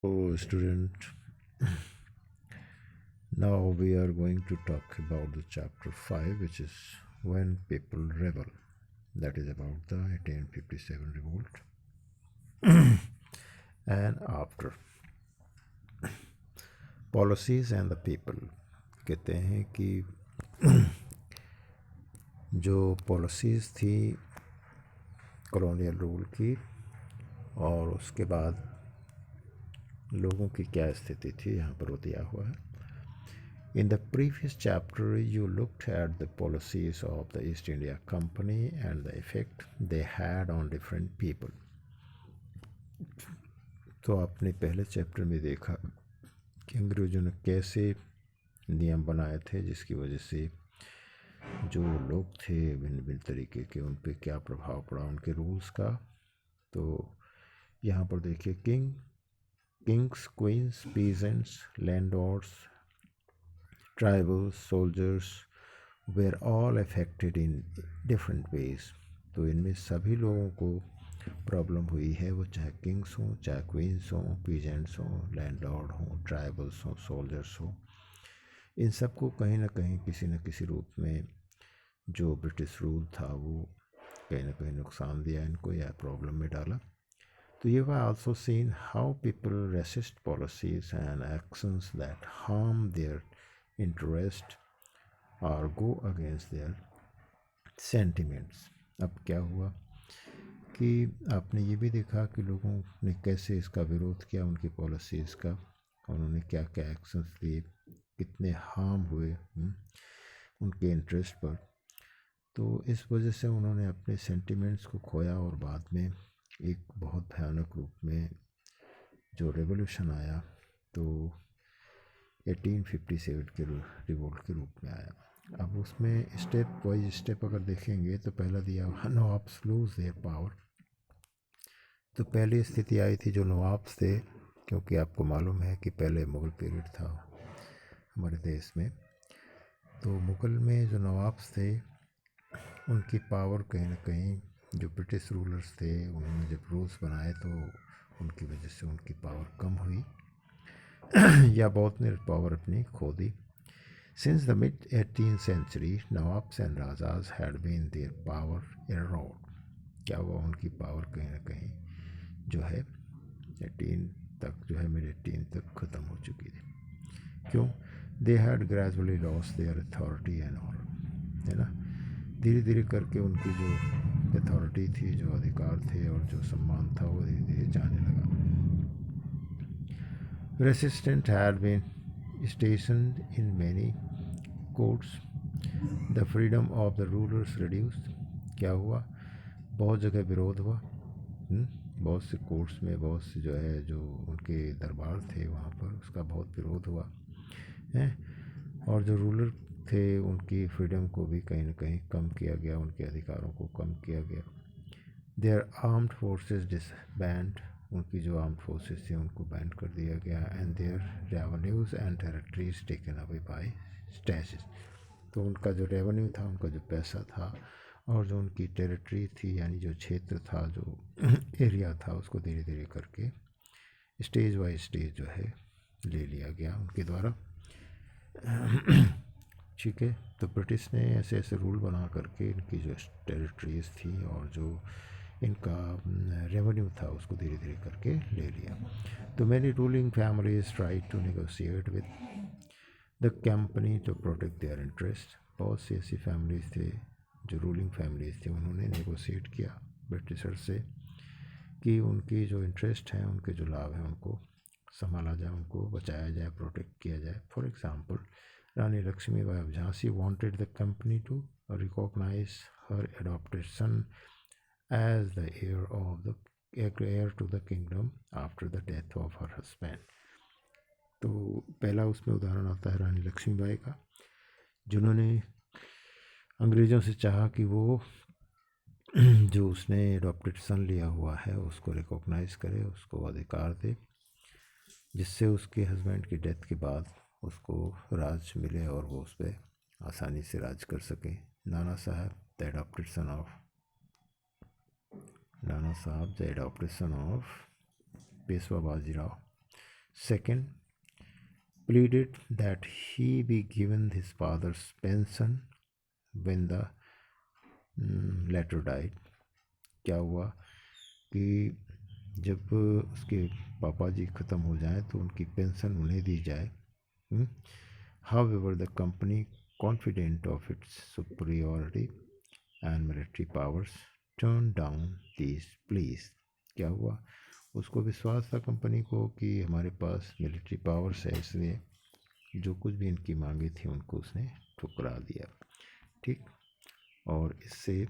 So, student, now we are going to talk about the chapter 5, which is When People Rebel. That is about the 1857 revolt and after. Policies and the people. कहते हैं कि जो policies थी colonial rule की और उसके बाद लोगों की क्या स्थिति थी यहाँ पर वो दिया हुआ है. In the previous chapter, you looked at the policies of the East India Company and the effect they had on different people. तो आपने पहले चैप्टर में देखा कि अंग्रेज़ों ने कैसे नियम बनाए थे जिसकी वजह से जो लोग थे भिन्न भिन्न तरीके के उन पे क्या प्रभाव पड़ा उनके रूल्स का. तो यहाँ पर देखिए kings queens peasants landlords tribals soldiers were all affected in different ways. तो इनमें सभी लोगों को प्रॉब्लम हुई है, वो चाहे किंग्स हों चाहे क्वींस हों पीजेंट्स हों लैंडलॉर्ड हों ट्राइबल्स हों सोल्जर्स हों. इन सबको कहीं ना कहीं किसी न किसी रूप में जो ब्रिटिश रूल था वो कहीं ना कहीं नुकसान दिया इनको या प्रॉब्लम में डाला. तो ये हुआ also seen how people resist policies and actions that harm their interest और गो अगेंस्ट देयर सेंटिमेंट्स. अब क्या हुआ कि आपने ये भी देखा कि लोगों ने कैसे इसका विरोध किया उनकी पॉलिसीज़ का. उन्होंने क्या क्या एक्शंस लिए, कितने हार्म हुए उनके इंटरेस्ट पर. तो इस वजह से उन्होंने अपने सेंटिमेंट्स को खोया और बाद में एक बहुत भयानक रूप में जो रेवोल्यूशन आया तो 1857 के रिवोल्ट के रूप में आया. अब उसमें स्टेप वाइज स्टेप अगर देखेंगे तो पहला दिया हुआ नवाब्स लूज देयर पावर. तो पहली स्थिति आई थी जो नवाब्स थे, क्योंकि आपको मालूम है कि पहले मुग़ल पीरियड था हमारे देश में. तो मुग़ल में जो नवाब्स थे उनकी पावर कहीं ना कहीं जो ब्रिटिश रूलर्स थे उन्होंने जब रूल्स बनाए तो उनकी वजह से उनकी पावर कम हुई या बहुत ने पावर अपनी खो दी. Since the mid 18th century, Nawabs and Rajas had been their power eroded. क्या हुआ, उनकी पावर कहीं ना कहीं जो है 18 तक जो है मिड 18 तक ख़त्म हो चुकी थी. क्यों? They had gradually lost their authority and all, है ना. धीरे धीरे करके उनकी जो अथॉरिटी थी, जो अधिकार थे और जो सम्मान था वो धीरे धीरे जाने लगा. Resistant had been stationed in many courts. The freedom of the rulers reduced. क्या हुआ, बहुत जगह विरोध हुआ. बहुत से कोर्ट्स में बहुत से जो है जो उनके दरबार थे वहाँ पर उसका बहुत विरोध हुआ है. और जो रूलर थे उनकी फ्रीडम को भी कहीं ना कहीं कम किया गया, उनके अधिकारों को कम किया गया. Their armed forces disband. उनकी जो आर्म्ड फोर्सेस थी उनको बैंड कर दिया गया. And their revenues and territories taken away by स्टैशेस. तो उनका जो रेवेन्यू था, उनका जो पैसा था और जो उनकी टेरिटरी थी यानी जो क्षेत्र था, जो एरिया था, उसको धीरे धीरे करके स्टेज बाय स्टेज जो है ले लिया गया उनके द्वारा. ठीक है. तो ब्रिटिश ने ऐसे ऐसे रूल बना करके इनकी जो टेरिटरीज़ थी और जो इनका रेवेन्यू था उसको धीरे धीरे करके ले लिया. तो many ruling families try to negotiate with the company to protect their interest. बहुत सी ऐसी फैमिलीज थे जो रूलिंग फैमिलीज थी, उन्होंने नेगोशिएट किया ब्रिटिशर से कि उनकी जो इंटरेस्ट हैं, उनके जो लाभ हैं, उनको संभाला जाए, उनको बचाया जाए, प्रोटेक्ट किया जाए. For example, Rani Lakshmibai of Jhansi wanted the company to recognise her adopted son as the heir to the kingdom after the death of her husband. तो पहला उसमें उदाहरण आता है रानी लक्ष्मीबाई का, जिन्होंने अंग्रेज़ों से चाहा कि वो जो उसने एडॉप्टेड सन लिया हुआ है उसको रिकॉग्नाइज़ करे, उसको अधिकार दे, जिससे उसके हस्बैंड की डेथ के बाद उसको राज मिले और वो उस पर आसानी से राज कर सके. नाना साहब the adopted son of Nana Sahib, the adopted son of Peshwa Bajirao. Second, pleaded that he be given his father's pension when the latter died. क्या हुआ कि जब उसके पापा जी ख़त्म हो जाएं तो उनकी पेंशन उन्हें दी जाए. However, the company, confident of its superiority and military powers, turned down these pleas. क्या हुआ, उसको विश्वास था कंपनी को कि हमारे पास मिलिट्री पावर्स है, इसलिए जो कुछ भी इनकी मांगे थी उनको उसने ठुकरा दिया. ठीक, और इससे